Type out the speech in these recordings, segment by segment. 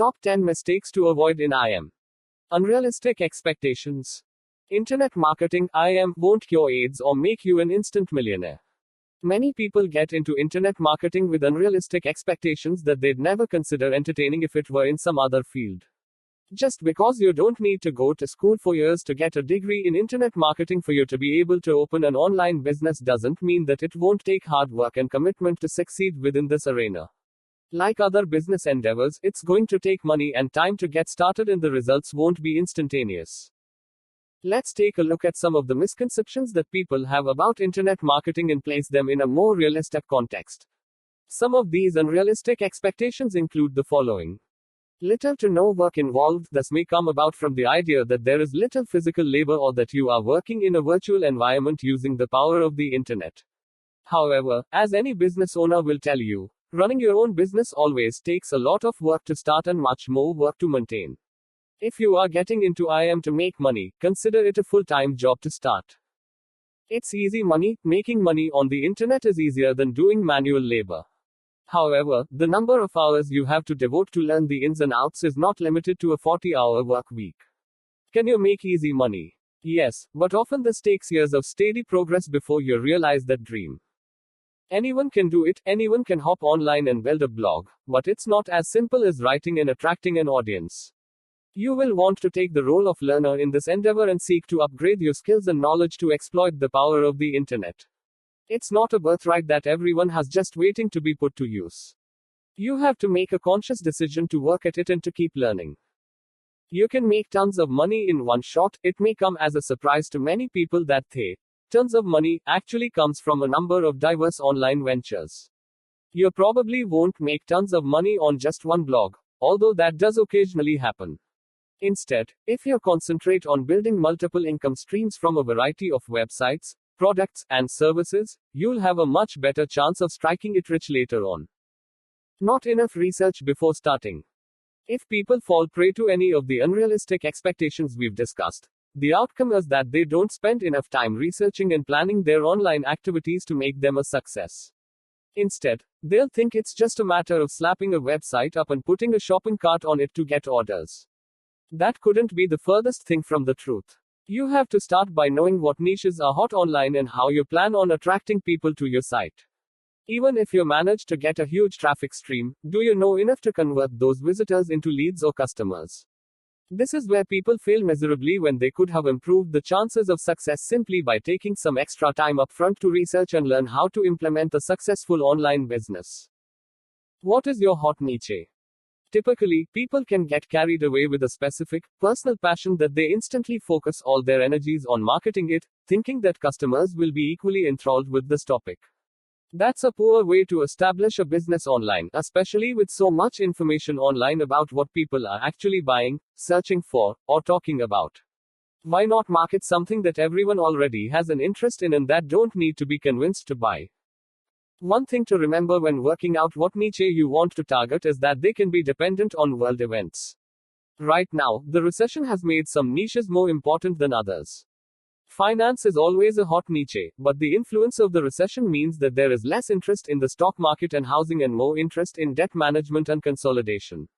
Top 10 mistakes to avoid in IM. Unrealistic expectations. Internet marketing, IM, won't cure AIDS or make you an instant millionaire. Many people get into internet marketing with unrealistic expectations that they'd never consider entertaining if it were in some other field. Just because you don't need to go to school for years to get a degree in internet marketing for you to be able to open an online business doesn't mean that it won't take hard work and commitment to succeed within this arena. Like other business endeavors, it's going to take money and time to get started, and the results won't be instantaneous. Let's take a look at some of the misconceptions that people have about internet marketing and place them in a more realistic context. Some of these unrealistic expectations include the following. Little to no work involved. This may come about from the idea that there is little physical labor or that you are working in a virtual environment using the power of the internet. However, as any business owner will tell you, running your own business always takes a lot of work to start and much more work to maintain. If you are getting into IM to make money, consider it a full-time job to start. It's easy money. Making money on the internet is easier than doing manual labor. However, the number of hours you have to devote to learn the ins and outs is not limited to a 40-hour work week. Can you make easy money? Yes, but often this takes years of steady progress before you realize that dream. Anyone can do it, anyone can hop online and build a blog, but it's not as simple as writing and attracting an audience. You will want to take the role of learner in this endeavor and seek to upgrade your skills and knowledge to exploit the power of the internet. It's not a birthright that everyone has just waiting to be put to use. You have to make a conscious decision to work at it and to keep learning. You can make tons of money in one shot. It may come as a surprise to many people that tons of money actually comes from a number of diverse online ventures. You probably won't make tons of money on just one blog, although that does occasionally happen. Instead, if you concentrate on building multiple income streams from a variety of websites, products, and services, you'll have a much better chance of striking it rich later on. Not enough research before starting. If people fall prey to any of the unrealistic expectations we've discussed, the outcome is that they don't spend enough time researching and planning their online activities to make them a success. Instead, they'll think it's just a matter of slapping a website up and putting a shopping cart on it to get orders. That couldn't be the furthest thing from the truth. You have to start by knowing what niches are hot online and how you plan on attracting people to your site. Even if you manage to get a huge traffic stream, do you know enough to convert those visitors into leads or customers? This is where people fail miserably when they could have improved the chances of success simply by taking some extra time upfront to research and learn how to implement a successful online business. What is your hot niche? Typically, people can get carried away with a specific, personal passion that they instantly focus all their energies on marketing it, thinking that customers will be equally enthralled with this topic. That's a poor way to establish a business online, especially with so much information online about what people are actually buying, searching for, or talking about. Why not market something that everyone already has an interest in and that don't need to be convinced to buy? One thing to remember when working out what niche you want to target is that they can be dependent on world events. Right now, the recession has made some niches more important than others. Finance is always a hot niche, but the influence of the recession means that there is less interest in the stock market and housing and more interest in debt management and consolidation.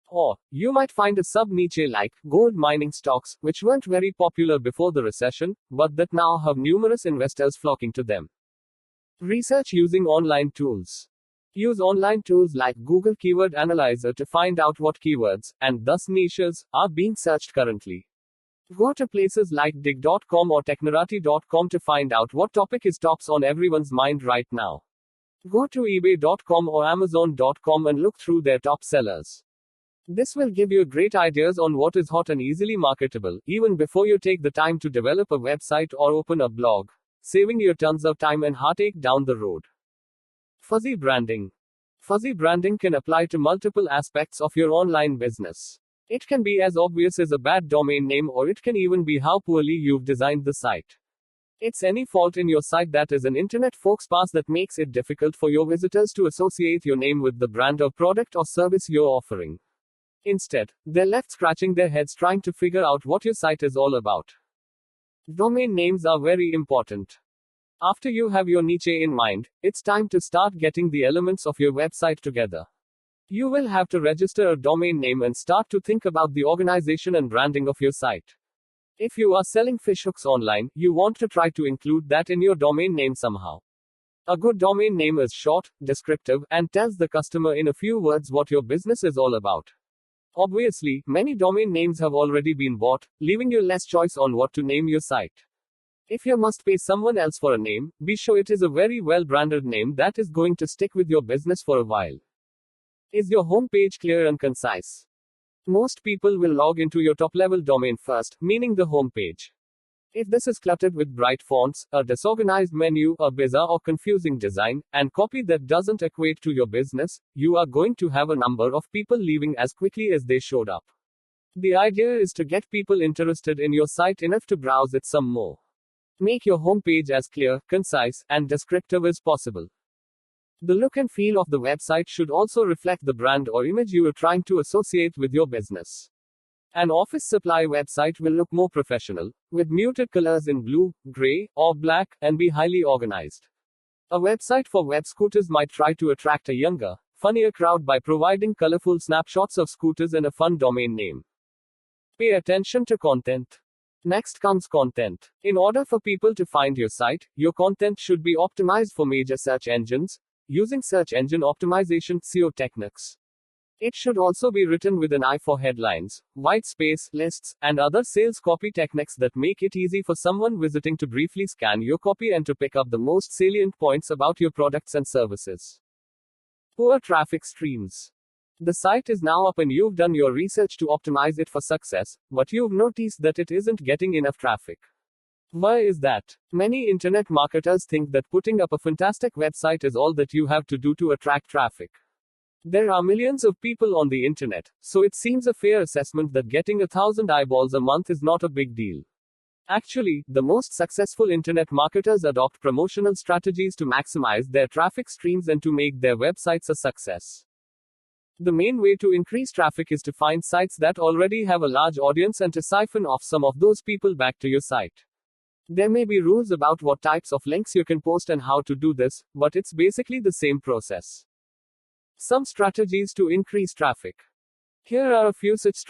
Or, you might find a sub-niche like gold mining stocks, which weren't very popular before the recession, but that now have numerous investors flocking to them. Research using online tools. Use online tools like Google Keyword Analyzer to find out what keywords, and thus niches, are being searched currently. Go to places like Digg.com or Technorati.com to find out what topic is tops on everyone's mind right now. Go to eBay.com or Amazon.com and look through their top sellers. This will give you great ideas on what is hot and easily marketable, even before you take the time to develop a website or open a blog, saving you tons of time and heartache down the road. Fuzzy branding. Fuzzy branding can apply to multiple aspects of your online business. It can be as obvious as a bad domain name, or it can even be how poorly you've designed the site. It's any fault in your site that is an internet fauxpas that makes it difficult for your visitors to associate your name with the brand or product or service you're offering. Instead, they're left scratching their heads trying to figure out what your site is all about. Domain names are very important. After you have your niche in mind, it's time to start getting the elements of your website together. You will have to register a domain name and start to think about the organization and branding of your site. If you are selling fishhooks online, you want to try to include that in your domain name somehow. A good domain name is short, descriptive, and tells the customer in a few words what your business is all about. Obviously, many domain names have already been bought, leaving you less choice on what to name your site. If you must pay someone else for a name, be sure it is a very well branded name that is going to stick with your business for a while. Is your homepage clear and concise? Most people will log into your top level domain first, meaning the homepage. If this is cluttered with bright fonts, a disorganized menu, a bizarre or confusing design, and copy that doesn't equate to your business, you are going to have a number of people leaving as quickly as they showed up. The idea is to get people interested in your site enough to browse it some more. Make your homepage as clear, concise, and descriptive as possible. The look and feel of the website should also reflect the brand or image you are trying to associate with your business. An office supply website will look more professional, with muted colors in blue, gray, or black, and be highly organized. A website for web scooters might try to attract a younger, funnier crowd by providing colorful snapshots of scooters and a fun domain name. Pay attention to content. Next comes content. In order for people to find your site, your content should be optimized for major search engines, using search engine optimization (SEO) techniques. It should also be written with an eye for headlines, white space, lists, and other sales copy techniques that make it easy for someone visiting to briefly scan your copy and to pick up the most salient points about your products and services. Poor traffic streams. The site is now up and you've done your research to optimize it for success, but you've noticed that it isn't getting enough traffic. Why is that? Many internet marketers think that putting up a fantastic website is all that you have to do to attract traffic. There are millions of people on the internet, so it seems a fair assessment that getting 1,000 eyeballs a month is not a big deal. Actually, the most successful internet marketers adopt promotional strategies to maximize their traffic streams and to make their websites a success. The main way to increase traffic is to find sites that already have a large audience and to siphon off some of those people back to your site. There may be rules about what types of links you can post and how to do this, but it's basically the same process. Some strategies to increase traffic. Here are a few such strategies.